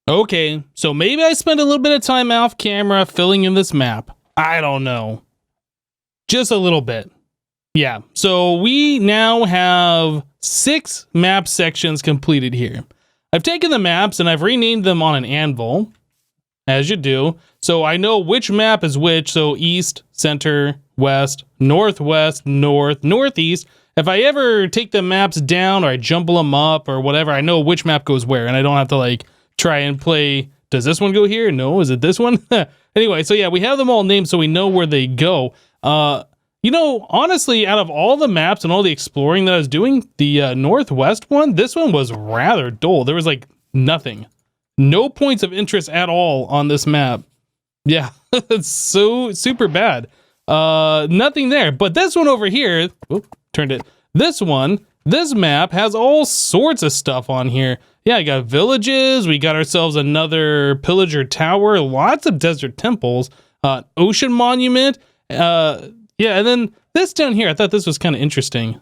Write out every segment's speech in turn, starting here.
Okay, so maybe I spent a little bit of time off camera filling in this map. I don't know. Just a little bit. Yeah, so we now have 6 map sections completed here. I've taken the maps and I've renamed them on an anvil, as you do. So I know which map is which, so east, center, west, northwest, north, northeast. If I ever take the maps down or I jumble them up or whatever, I know which map goes where, and I don't have to like try and play, does this one go here? No, is it this one? Anyway, so yeah, we have them all named so we know where they go. You know, honestly, out of all the maps and all the exploring that I was doing, the northwest one, this one was rather dull. There was like nothing. No points of interest at all on this map. Yeah, it's so super bad. Nothing there. But this one over here, turned it. This map has all sorts of stuff on here. Yeah, I got villages. We got ourselves another pillager tower. Lots of desert temples. Ocean monument. Yeah, and then this down here. I thought this was kind of interesting.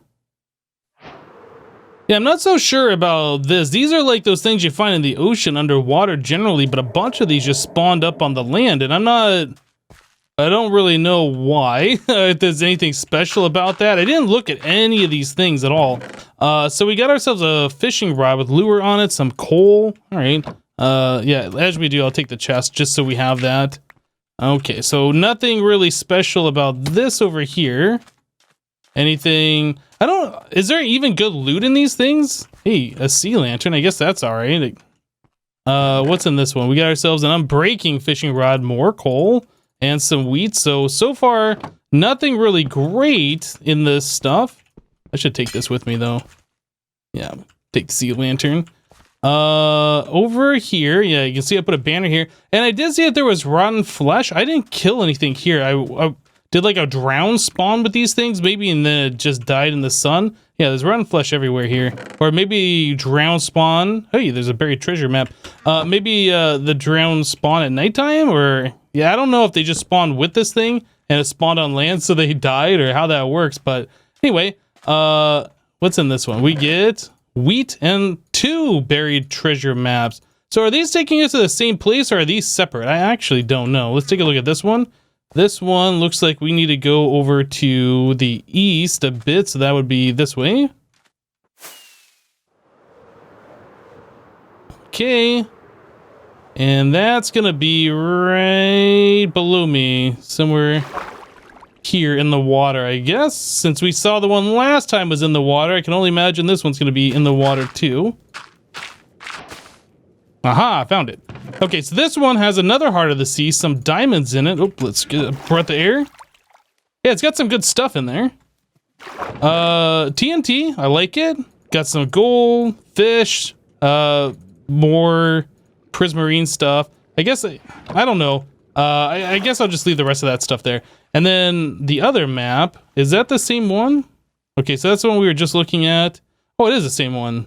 Yeah, I'm not so sure about this. These are like those things you find in the ocean underwater generally, but a bunch of these just spawned up on the land, and I don't really know why, if there's anything special about that. I didn't look at any of these things at all. So we got ourselves a fishing rod with lure on it, some coal. All right. Yeah, as we do, I'll take the chest just so we have that. Okay, so nothing really special about this over here. Anything... is there even good loot in these things? Hey, a sea lantern. I guess that's all right. What's in this one? We got ourselves an unbreaking fishing rod, more coal, and some wheat. So far, nothing really great in this stuff. I should take this with me, though. Yeah, take the sea lantern. Over here, yeah, you can see I put a banner here. And I did see that there was rotten flesh. I didn't kill anything here. I did like a drown spawn with these things, maybe, and then it just died in the sun. Yeah, there's rotten flesh everywhere here. Or maybe drown spawn. Hey, there's a buried treasure map. Maybe the drown spawn at nighttime, or... Yeah, I don't know if they just spawned with this thing and it spawned on land so they died or how that works. But anyway, what's in this one? We get wheat and 2 buried treasure maps. So are these taking us to the same place or are these separate? I actually don't know. Let's take a look at this one. This one looks like we need to go over to the east a bit. So that would be this way. Okay. And that's going to be right below me, somewhere here in the water, I guess. Since we saw the one last time was in the water, I can only imagine this one's going to be in the water too. Aha, I found it. Okay, so this one has another heart of the sea, some diamonds in it. Oh, let's get a breath of air. Yeah, it's got some good stuff in there. TNT, I like it. Got some gold, fish, more... prismarine stuff. I guess I don't know. I guess I'll just leave the rest of that stuff there. And then the other map, is that the same one? Okay, so that's the one we were just looking at. Oh, it is the same one.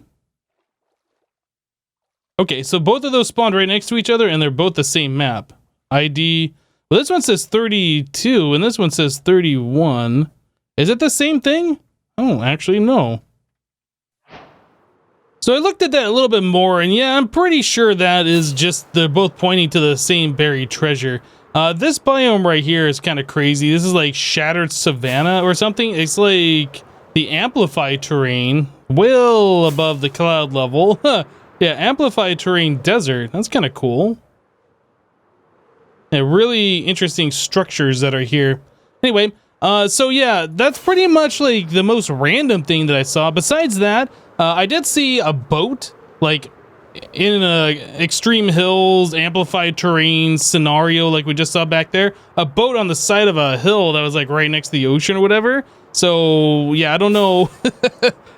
Okay, so both of those spawned right next to each other and they're both the same map. ID. Well, this one says 32 and this one says 31. Is it the same thing? Oh, actually, no. So I looked at that a little bit more, and yeah, I'm pretty sure that is just, they're both pointing to the same buried treasure. This biome right here is kind of crazy. This is like shattered savanna or something. It's like the amplified terrain, well above the cloud level. Yeah, amplified terrain desert. That's kind of cool. Yeah, really interesting structures that are here. Anyway, so yeah, that's pretty much like the most random thing that I saw. Besides that, I did see a boat, like, in a extreme hills, amplified terrain scenario like we just saw back there. A boat on the side of a hill that was, like, right next to the ocean or whatever. So, yeah, I don't know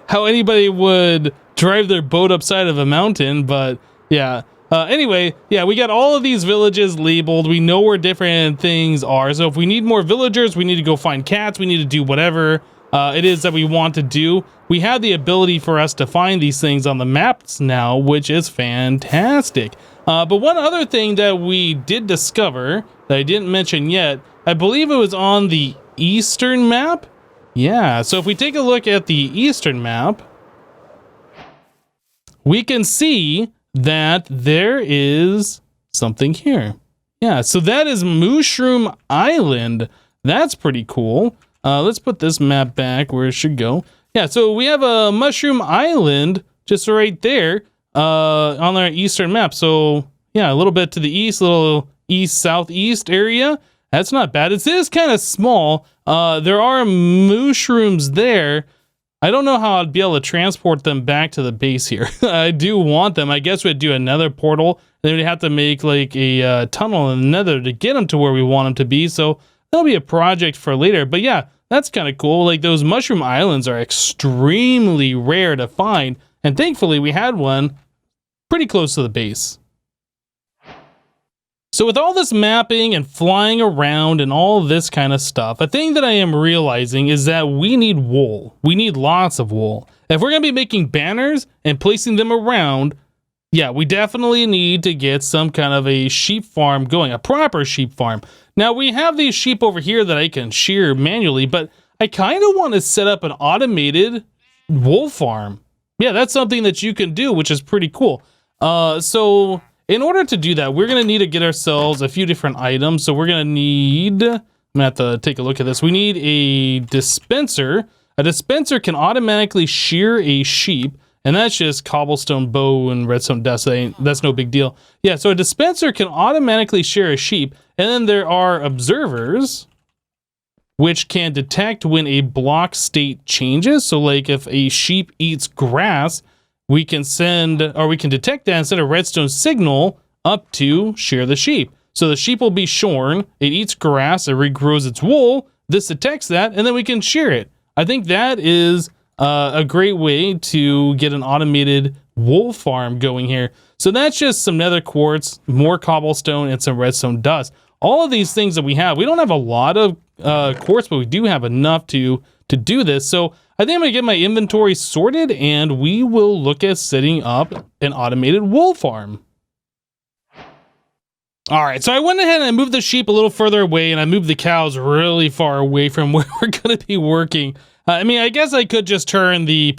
how anybody would drive their boat upside of a mountain, but, yeah. Anyway, yeah, we got all of these villages labeled. We know where different things are. So if we need more villagers, we need to go find cats. We need to do whatever it is that we want to do. We have the ability for us to find these things on the maps now, which is fantastic. But one other thing that we did discover that I didn't mention yet, I believe it was on the eastern map. Yeah, so if we take a look at the eastern map, we can see that there is something here. Yeah, so that is Mushroom Island. That's pretty cool. Let's put this map back where it should go. Yeah, so we have a Mushroom Island just right there on our eastern map. So yeah, a little bit to the east, a little east-southeast area. That's not bad. It is kind of small. There are mushrooms there. I don't know how I'd be able to transport them back to the base here. I do want them. I guess we'd do another portal. Then we'd have to make like a tunnel in the nether to get them to where we want them to be. So that'll be a project for later. But yeah, that's kind of cool. Like those mushroom islands are extremely rare to find. And thankfully we had one pretty close to the base. So with all this mapping and flying around and all this kind of stuff, a thing that I am realizing is that we need wool. We need lots of wool. If we're going to be making banners and placing them around, yeah, we definitely need to get some kind of a sheep farm going, a proper sheep farm. Now we have these sheep over here that I can shear manually, but I kind of want to set up an automated wool farm. Yeah, that's something that you can do, which is pretty cool. So in order to do that, we're going to need to get ourselves a few different items. So we're going to need, I'm going to have to take a look at this. We need a dispenser. A dispenser can automatically shear a sheep, and that's just cobblestone bow and redstone dust. That's no big deal. Yeah, so a dispenser can automatically shear a sheep, and then there are observers, which can detect when a block state changes. So like if a sheep eats grass, we can detect that and send a redstone signal up to shear the sheep. So the sheep will be shorn, it eats grass, it regrows its wool, this detects that, and then we can shear it. I think that is a great way to get an automated wool farm going here. So that's just some nether quartz, more cobblestone, and some redstone dust. All of these things that we don't have a lot of quartz, but we do have enough to do this. So I think I'm gonna get my inventory sorted and we will look at setting up an automated wool farm. All right, so I went ahead and I moved the sheep a little further away and I moved the cows really far away from where we're gonna be working. I mean, I guess I could just turn the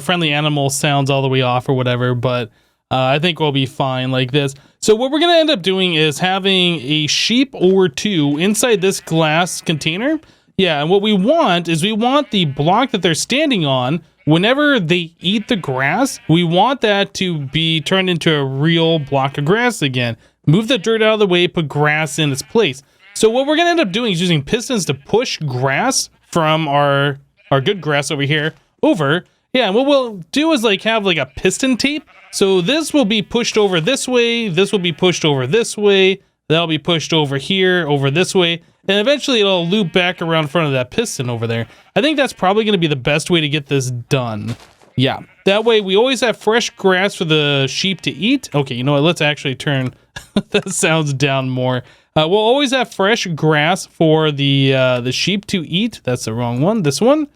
friendly animal sounds all the way off or whatever, but I think we'll be fine like this. So what we're gonna end up doing is having a sheep or two inside this glass container. Yeah, and what we want is we want the block that they're standing on, whenever they eat the grass, we want that to be turned into a real block of grass again. Move the dirt out of the way, put grass in its place. So what we're gonna end up doing is using pistons to push grass from our good grass over here over. Yeah, and what we'll do is like have like a piston tape. So this will be pushed over this way, this will be pushed over this way, that'll be pushed over here, over this way, and eventually it'll loop back around front of that piston over there. I think that's probably going to be the best way to get this done. Yeah, that way we always have fresh grass for the sheep to eat. Okay, you know what, let's actually turn that sounds down more. We'll always have fresh grass for the sheep to eat. That's the wrong one, this one.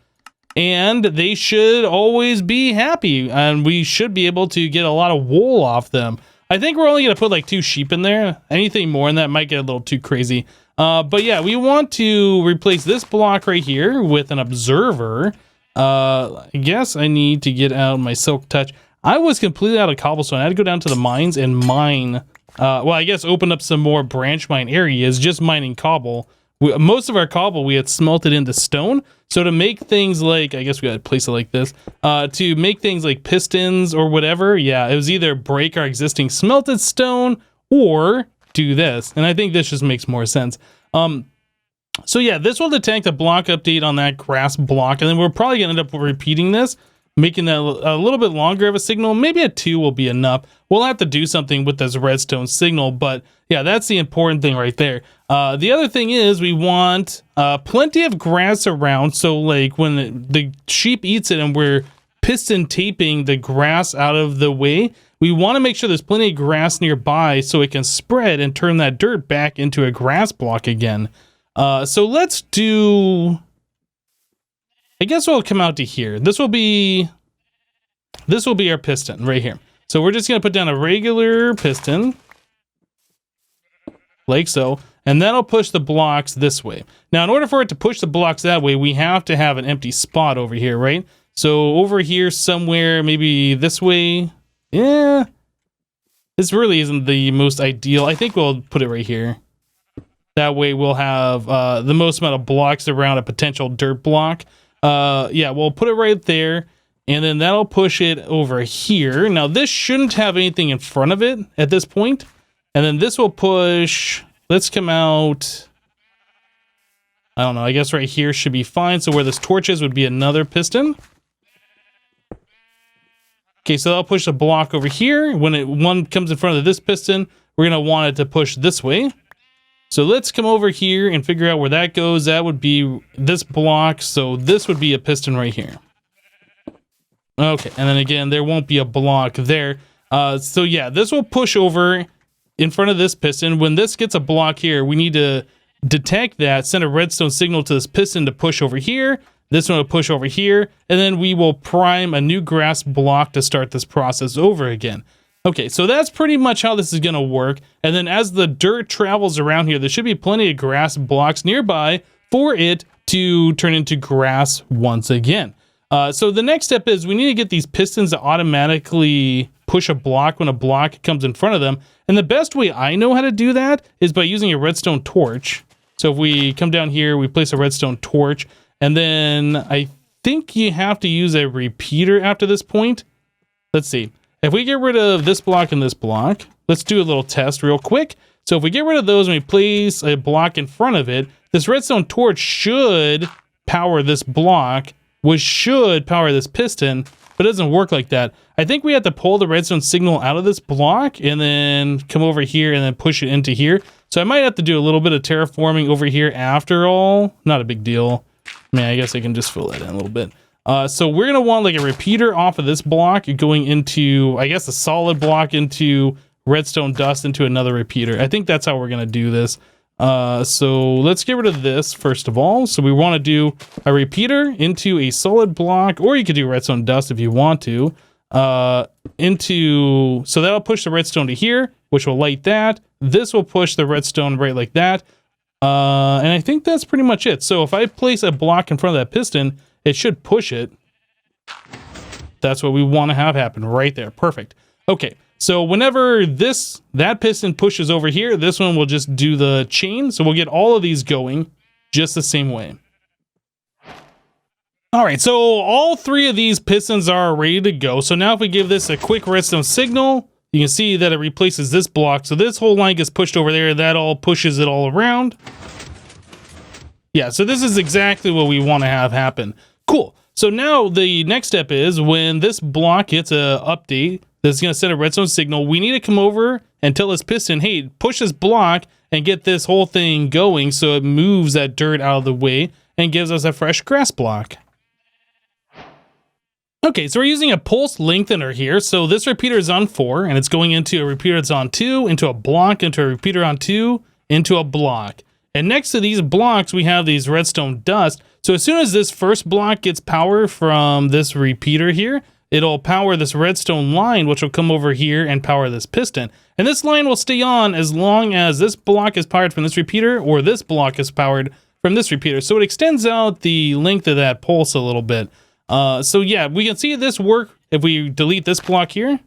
And they should always be happy, and we should be able to get a lot of wool off them. I think we're only going to put like 2 sheep in there. Anything more than that might get a little too crazy. But yeah, we want to replace this block right here with an observer. I guess I need to get out my silk touch. I was completely out of cobblestone. I had to go down to the mines and mine. Well, I guess open up some more branch mine areas, just mining cobble. Most of our cobble we had smelted into stone. So to make things like, I guess we gotta place it like this, to make things like pistons or whatever, yeah, it was either break our existing smelted stone or do this. And I think this just makes more sense. So yeah, this will detect a block update on that grass block, and then we're probably gonna end up repeating this, making that a little bit longer of a signal. Maybe a 2 will be enough. We'll have to do something with this redstone signal, but yeah, that's the important thing right there. The other thing is we want plenty of grass around, so like when the sheep eats it and we're piston taping the grass out of the way, we want to make sure there's plenty of grass nearby so it can spread and turn that dirt back into a grass block again. So let's do, I guess we'll come out to here. This will be our piston right here. So we're just going to put down a regular piston like so, and that'll push the blocks this way. Now, in order for it to push the blocks that way, we have to have an empty spot over here, right? So over here somewhere, maybe this way. Yeah. This really isn't the most ideal. I think we'll put it right here. That way we'll have the most amount of blocks around a potential dirt block. Yeah, we'll put it right there. And then that'll push it over here. Now, this shouldn't have anything in front of it at this point. And then this will push... Let's come out... I don't know. I guess right here should be fine. So where this torch is would be another piston. Okay, so that'll push the block over here. When one comes in front of this piston, we're going to want it to push this way. So let's come over here and figure out where that goes. That would be this block. So this would be a piston right here. Okay, and then again, there won't be a block there. So yeah, this will push over in front of this piston. When this gets a block here, we need to detect that, send a redstone signal to this piston to push over here. This one will push over here, and then we will prime a new grass block to start this process over again. Okay, so that's pretty much how this is going to work. And then as the dirt travels around here, there should be plenty of grass blocks nearby for it to turn into grass once again. So the next step is we need to get these pistons to automatically push a block when a block comes in front of them. And the best way I know how to do that is by using a redstone torch. So if we come down here, we place a redstone torch, and then I think you have to use a repeater after this point. Let's see. If we get rid of this block and this block, let's do a little test real quick. So if we get rid of those and we place a block in front of it, this redstone torch should power this block, which should power this piston, but it doesn't work like that. I think we have to pull the redstone signal out of this block and then come over here and then push it into here. So I might have to do a little bit of terraforming over here after all. Not a big deal. I mean, I guess I can just fill that in a little bit. So we're going to want like a repeater off of this block going into, I guess, a solid block into redstone dust into another repeater. I think that's how we're going to do this. So let's get rid of this first of all. So we want to do a repeater into a solid block, or you could do redstone dust if you want to, so that'll push the redstone to here, which will light that. This will push the redstone right like that. And I think that's pretty much it. So if I place a block in front of that piston, it should push it. That's what we want to have happen right there. Perfect. Okay. So whenever that piston pushes over here, this one will just do the chain. So we'll get all of these going just the same way. All right, so all three of these pistons are ready to go. So now if we give this a quick redstone signal, you can see that it replaces this block. So this whole line gets pushed over there. That all pushes it all around. Yeah, so this is exactly what we want to have happen. Cool. So now the next step is when this block gets a update, that's going to send a redstone signal. We need to come over and tell this piston, hey, push this block and get this whole thing going so it moves that dirt out of the way and gives us a fresh grass block. Okay, so we're using a pulse lengthener here. So this repeater is on 4, and it's going into a repeater that's on 2, into a block, into a repeater on 2, into a block. And next to these blocks, we have these redstone dust. So as soon as this first block gets power from this repeater here, it'll power this redstone line, which will come over here and power this piston. And this line will stay on as long as this block is powered from this repeater or this block is powered from this repeater. So it extends out the length of that pulse a little bit. So yeah, we can see this work if we delete this block here.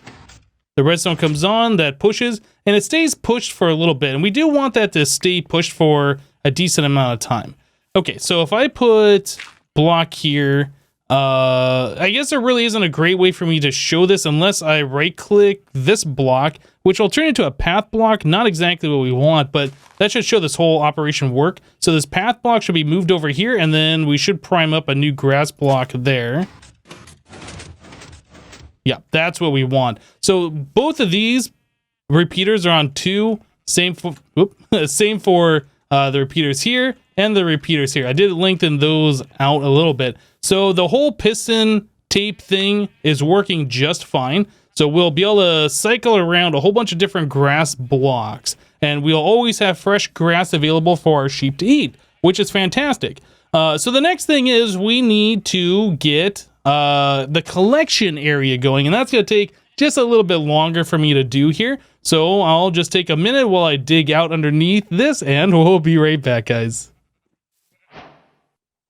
The redstone comes on, that pushes, and it stays pushed for a little bit. And we do want that to stay pushed for a decent amount of time. Okay, so if I put block here, I guess there really isn't a great way for me to show this unless I right-click this block, which will turn into a path block. Not exactly what we want, but that should show this whole operation work. So this path block should be moved over here, and then we should prime up a new grass block there. Yeah, that's what we want. So both of these repeaters are on 2. Same for the repeaters here and the repeaters here. I did lengthen those out a little bit. So the whole piston tape thing is working just fine. So we'll be able to cycle around a whole bunch of different grass blocks. And we'll always have fresh grass available for our sheep to eat, which is fantastic. So the next thing is we need to get the collection area going. And that's going to take just a little bit longer for me to do here. So I'll just take a minute while I dig out underneath this, and we'll be right back, guys.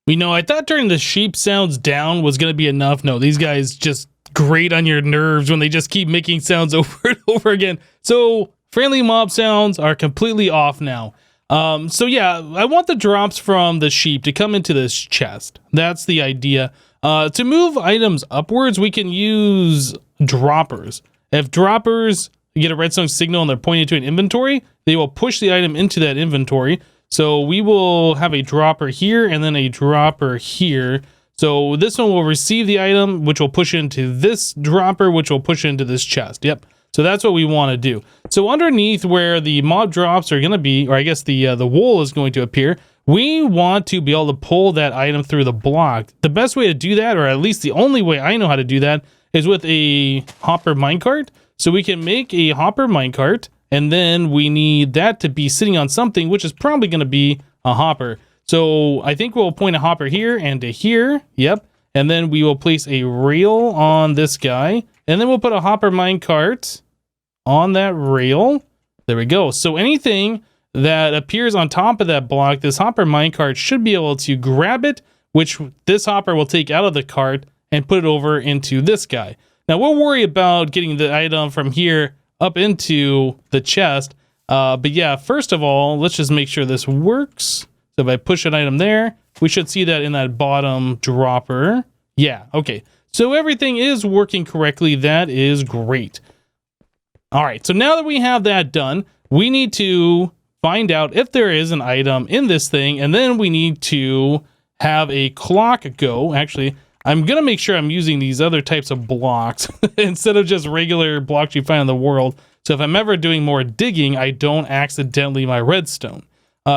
You know, I thought turning the sheep sounds down was going to be enough. No, these guys just grate on your nerves when they just keep making sounds over and over again. So friendly mob sounds are completely off now. So yeah, I want the drops from the sheep to come into this chest. That's the idea. To move items upwards, we can use droppers. If droppers get a redstone signal and they're pointed to an inventory, they will push the item into that inventory. So we will have a dropper here and then a dropper here. So this one will receive the item, which will push into this dropper, which will push into this chest. Yep. So that's what we want to do. So underneath where the mob drops are going to be, or I guess the wool is going to appear, we want to be able to pull that item through the block. The best way to do that, or at least the only way I know how to do that, is with a hopper minecart. So we can make a hopper minecart, and then we need that to be sitting on something, which is probably going to be a hopper. So I think we'll point a hopper here and to here. Yep. And then we will place a rail on this guy, and then we'll put a hopper minecart on that rail. There we go. So anything that appears on top of that block, this hopper minecart should be able to grab it, which this hopper will take out of the cart and put it over into this guy. Now we'll worry about getting the item from here up into the chest. But yeah, first of all, let's just make sure this works. So if I push an item there, we should see that in that bottom dropper. Yeah, okay. So everything is working correctly. That is great. All right, so now that we have that done, we need to find out if there is an item in this thing, and then we need to have a clock go. Actually, I'm going to make sure I'm using these other types of blocks instead of just regular blocks you find in the world. So if I'm ever doing more digging, I don't accidentally my redstone.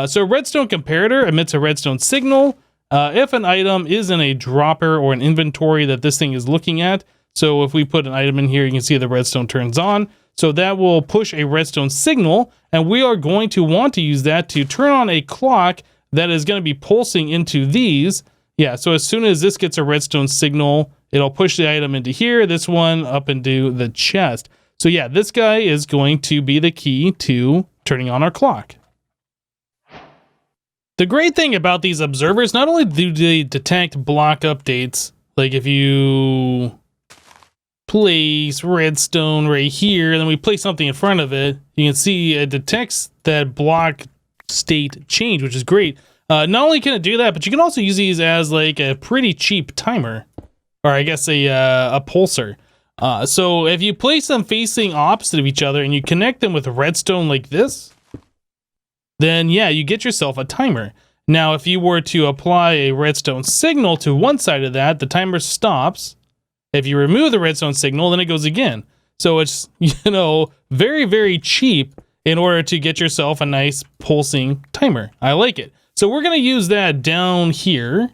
So a redstone comparator emits a redstone signal if an item is in a dropper or an inventory that this thing is looking at. So if we put an item in here, you can see the redstone turns on. So that will push a redstone signal, and we are going to want to use that to turn on a clock that is going to be pulsing into these. Yeah, so as soon as this gets a redstone signal, it'll push the item into here, this one up into the chest. So yeah, this guy is going to be the key to turning on our clock. The great thing about these observers, not only do they detect block updates, like if you place redstone right here, and then we place something in front of it, you can see it detects that block state change, which is great. Not only can it do that, but you can also use these as like a pretty cheap timer, or I guess a pulsar. So if you place them facing opposite of each other and you connect them with redstone like this, then yeah, you get yourself a timer. Now, if you were to apply a redstone signal to one side of that, the timer stops. If you remove the redstone signal, then it goes again. So it's, you know, very, very cheap in order to get yourself a nice pulsing timer. I like it. So we're going to use that down here.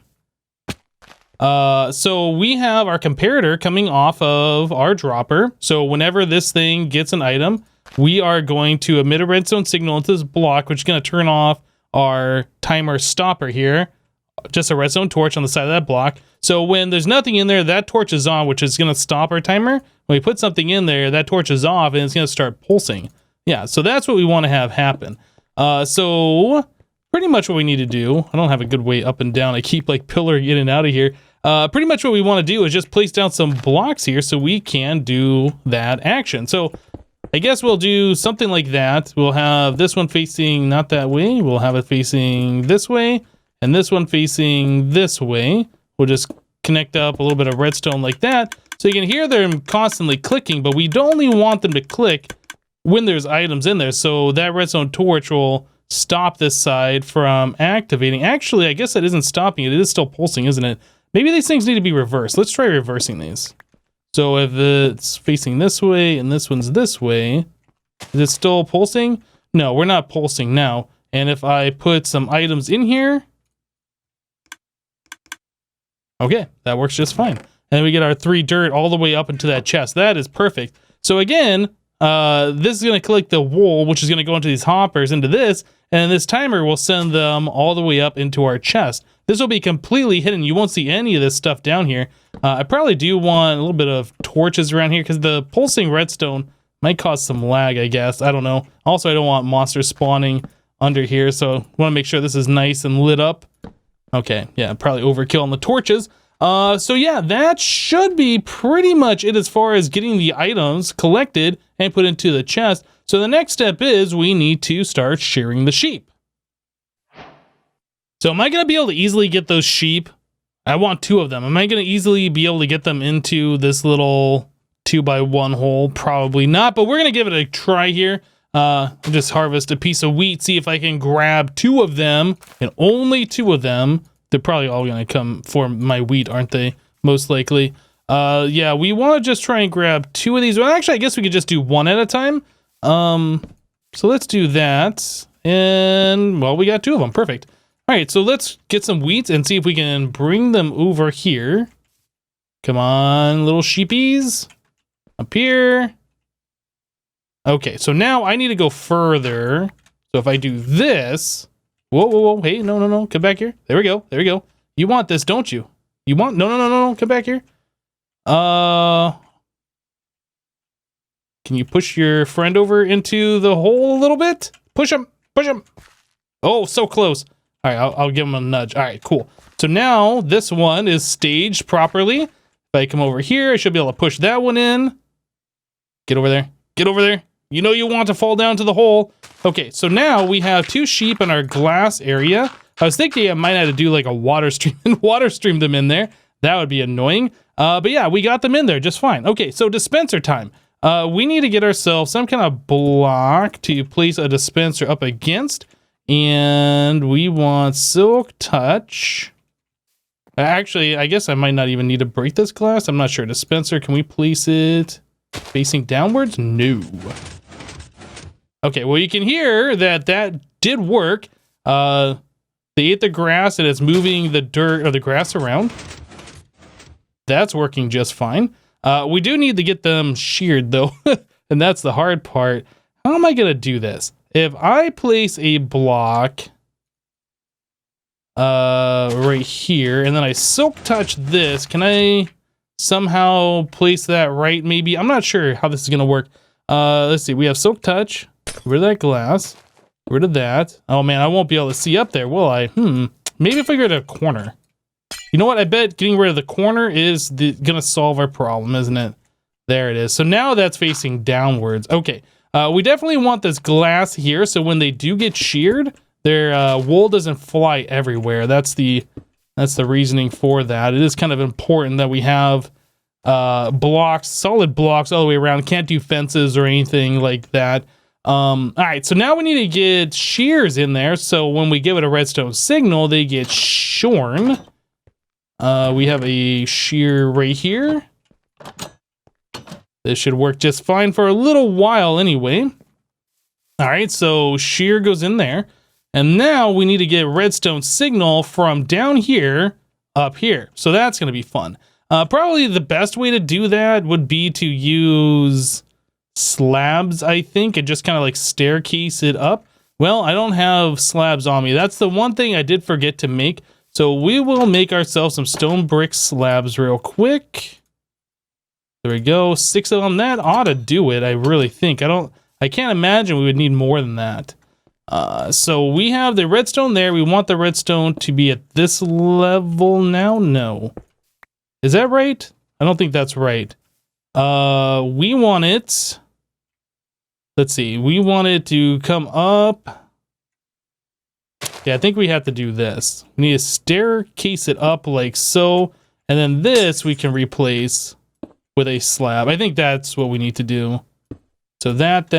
So we have our comparator coming off of our dropper. So whenever this thing gets an item, we are going to emit a redstone signal into this block, which is going to turn off our timer stopper here. Just a redstone torch on the side of that block. So when there's nothing in there, that torch is on, which is going to stop our timer. When we put something in there, that torch is off and it's going to start pulsing. Yeah, so that's what we want to have happen. So pretty much what we need to do, I don't have a good way up and down. I keep like pillaring in and out of here. Pretty much what we want to do is just place down some blocks here so we can do that action. So I guess we'll do something like that. We'll have this one facing not that way. We'll have it facing this way, and this one facing this way. We'll just connect up a little bit of redstone like that. So you can hear them constantly clicking, but we only want them to click when there's items in there. So that redstone torch will stop this side from activating. Actually, I guess that isn't stopping it. It is still pulsing, isn't it? Maybe these things need to be reversed. Let's try reversing these. So if it's facing this way and this one's this way, is it still pulsing? No, we're not pulsing now. And if I put some items in here, okay, that works just fine. And then we get our 3 dirt all the way up into that chest. That is perfect. So again, this is going to collect the wool, which is going to go into these hoppers, into this, and this timer will send them all the way up into our chest. This will be completely hidden. You won't see any of this stuff down here. I probably do want a little bit of torches around here because the pulsing redstone might cause some lag, I guess. I don't know. Also, I don't want monsters spawning under here, so I want to make sure this is nice and lit up. Okay, yeah, probably overkill on the torches. So yeah, that should be pretty much it as far as getting the items collected and put into the chest. So the next step is we need to start shearing the sheep. So am I going to be able to easily get those sheep? I want 2 of them. Am I going to easily be able to get them into this little 2x1 hole? Probably not, but we're going to give it a try here. Just harvest a piece of wheat, see if I can grab 2 of them, and only 2 of them. They're probably all going to come for my wheat, aren't they? Most likely. Yeah, we want to just try and grab 2 of these. Well, actually, I guess we could just do 1 at a time. So let's do that. And, well, we got 2 of them. Perfect. All right, so let's get some wheat and see if we can bring them over here. Come on, little sheepies. Up here. Okay, so now I need to go further. So if I do this... Whoa, whoa, whoa. Hey, no, no, no. Come back here. There we go. There we go. You want this, don't you? You want... No, no, no, no, no. Come back here. Can you push your friend over into the hole a little bit? Push him. Push him. Oh, so close. All right, I'll give him a nudge. All right, cool. So now this one is staged properly. If I come over here, I should be able to push that one in. Get over there. Get over there. You know you want to fall down to the hole. Okay, so now we have 2 sheep in our glass area. I was thinking I might have to do like a water stream and water stream them in there. That would be annoying. But yeah, we got them in there just fine. Okay, so dispenser time. We need to get ourselves some kind of block to place a dispenser up against. And we want silk touch. Actually, I guess I might not even need to break this glass. I'm not sure. Dispenser, can we place it facing downwards? No. Okay, well, you can hear that that did work. They ate the grass and it's moving the dirt or the grass around. That's working just fine. We do need to get them sheared, though. And that's the hard part. How am I going to do this? If I place a block right here, and then I silk touch this, can I somehow place that right maybe? I'm not sure how this is going to work. Let's see. We have silk touch. Rid of that glass. Rid of that. Oh, man, I won't be able to see up there, will I? Maybe if I get a corner. You know what? I bet getting rid of the corner is going to solve our problem, isn't it? There it is. So now that's facing downwards. Okay. We definitely want this glass here, so when they do get sheared, their wool doesn't fly everywhere. That's the reasoning for that. It is kind of important that we have blocks, solid blocks all the way around. Can't do fences or anything like that. All right, so now we need to get shears in there, so when we give it a redstone signal, they get shorn. We have a shear right here. This should work just fine for a little while anyway. All right, so shear goes in there. And now we need to get redstone signal from down here up here. So that's going to be fun. Probably the best way to do that would be to use slabs, I think, and just kind of like staircase it up. Well, I don't have slabs on me. That's the one thing I did forget to make. So we will make ourselves some stone brick slabs real quick. There we go, 6 of them. That ought to do it, I really think. I can't imagine we would need more than that. So we have the redstone there. We want the redstone to be at this level now. No. Is that right? I don't think that's right. We want it... Let's see. We want it to come up... Yeah, I think we have to do this. We need to staircase it up like so. And then this we can replace with a slab. I think that's what we need to do. So that.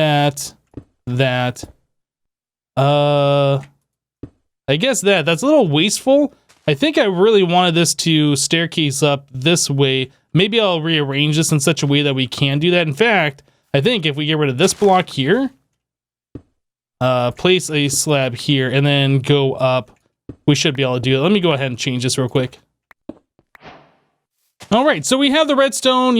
I guess that's a little wasteful. I think I really wanted this to staircase up this way. Maybe I'll rearrange this in such a way that we can do that. In fact, I think if we get rid of this block here, place a slab here, and then go up, we should be able to do it. Let me go ahead and change this real quick. All right, so we have the redstone,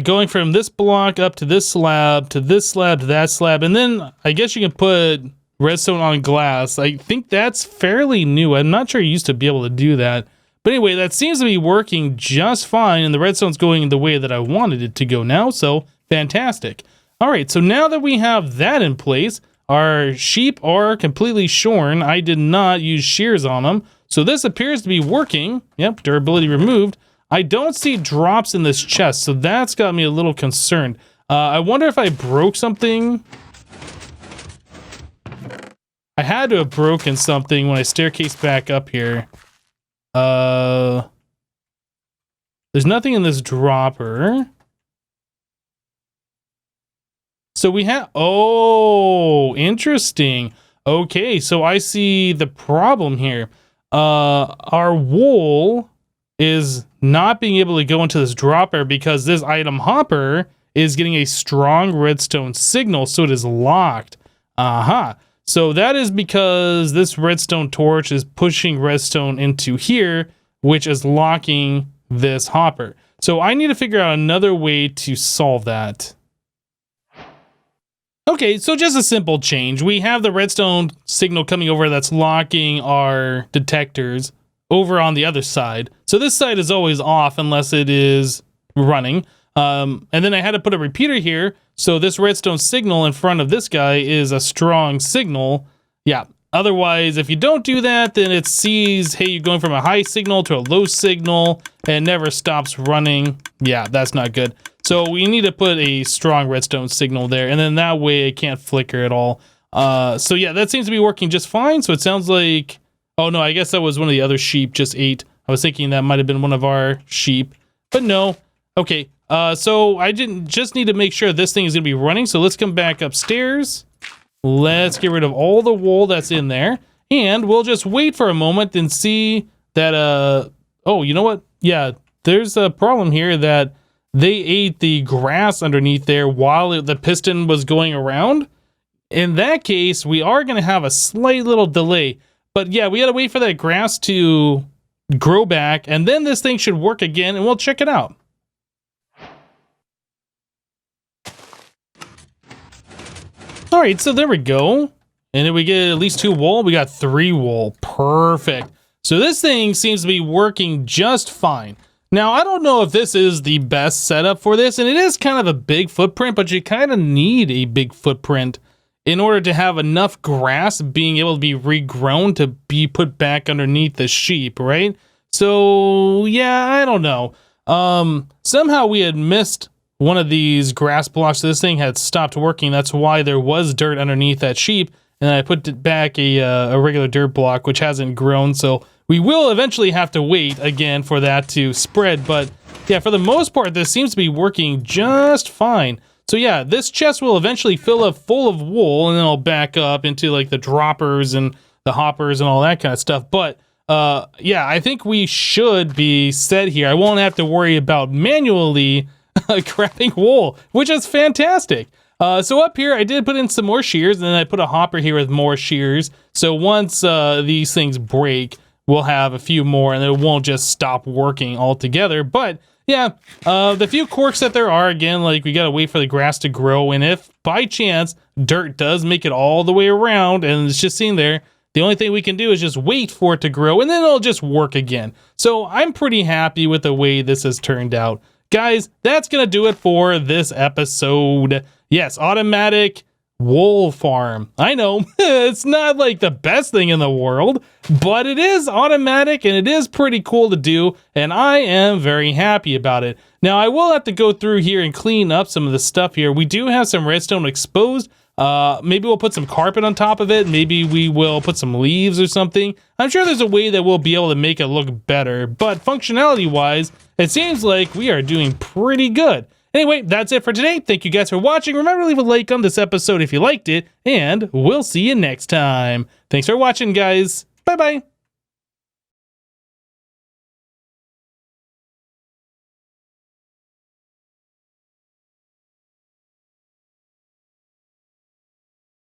going from this block up to this slab, to this slab, to that slab, and then I guess you can put redstone on glass. I think that's fairly new. I'm not sure you used to be able to do that. But anyway, that seems to be working just fine, and the redstone's going the way that I wanted it to go now, so fantastic. All right, so now that we have that in place, our sheep are completely shorn. I did not use shears on them, So this appears to be working. Yep, durability removed. I don't see drops in this chest, so that's got me a little concerned. I wonder if I broke something. I had to have broken something when I staircased back up here. There's nothing in this dropper. So we have... Oh, interesting. Okay, so I see the problem here. Our wool is not being able to go into this dropper because this item hopper is getting a strong redstone signal, so it is locked. Aha. So that is because this redstone torch is pushing redstone into here, which is locking this hopper. So I need to figure out another way to solve that. Okay, so just a simple change. We have the redstone signal coming over that's locking our detectors over on the other side. So this side is always off unless it is running. And then I had to put a repeater here. So this redstone signal in front of this guy is a strong signal. Yeah. Otherwise, if you don't do that, then it sees, hey, you're going from a high signal to a low signal and never stops running. Yeah, that's not good. So we need to put a strong redstone signal there, and then that way it can't flicker at all. So yeah, that seems to be working just fine. So it sounds like, oh no, I guess that was one of the other sheep just ate. I was thinking that might have been one of our sheep, but no. Okay, so I just need to make sure this thing is gonna be running. So let's come back upstairs. Let's get rid of all the wool that's in there, and we'll just wait for a moment and see that, oh, you know what? Yeah, there's a problem here that they ate the grass underneath there while the piston was going around. In that case, we are going to have a slight little delay. But yeah, we got to wait for that grass to grow back, and then this thing should work again, and we'll check it out. All right, so there we go. And then we get at least 2 wool. We got 3 wool. Perfect. So this thing seems to be working just fine. Now, I don't know if this is the best setup for this, and it is kind of a big footprint, but you kind of need a big footprint in order to have enough grass being able to be regrown to be put back underneath the sheep, right? So, yeah, I don't know. Somehow we had missed one of these grass blocks. This thing had stopped working. That's why there was dirt underneath that sheep, and I put it back a regular dirt block, which hasn't grown, so we will eventually have to wait again for that to spread, but yeah, for the most part, this seems to be working just fine. So yeah, this chest will eventually fill up full of wool, and then I'll back up into like the droppers and the hoppers and all that kind of stuff. But yeah, I think we should be set here. I won't have to worry about manually crafting wool, which is fantastic. So up here, I did put in some more shears, and then I put a hopper here with more shears. So once these things break, we'll have a few more, and it won't just stop working altogether. But yeah, the few quirks that there are, again, like we gotta wait for the grass to grow, and if by chance dirt does make it all the way around and it's just sitting there, the only thing we can do is just wait for it to grow, and then it'll just work again. So I'm pretty happy with the way this has turned out. Guys, that's gonna do it for this episode. Yes, automatic wool farm. I know, it's not like the best thing in the world, but it is automatic and it is pretty cool to do, and I am very happy about it. Now, I will have to go through here and clean up some of the stuff here. We do have some redstone exposed. Maybe we'll put some carpet on top of it. Maybe we will put some leaves or something. I'm sure there's a way that we'll be able to make it look better, but functionality-wise, it seems like we are doing pretty good. Anyway, that's it for today. Thank you guys for watching. Remember to leave a like on this episode if you liked it, and we'll see you next time. Thanks for watching, guys. Bye-bye.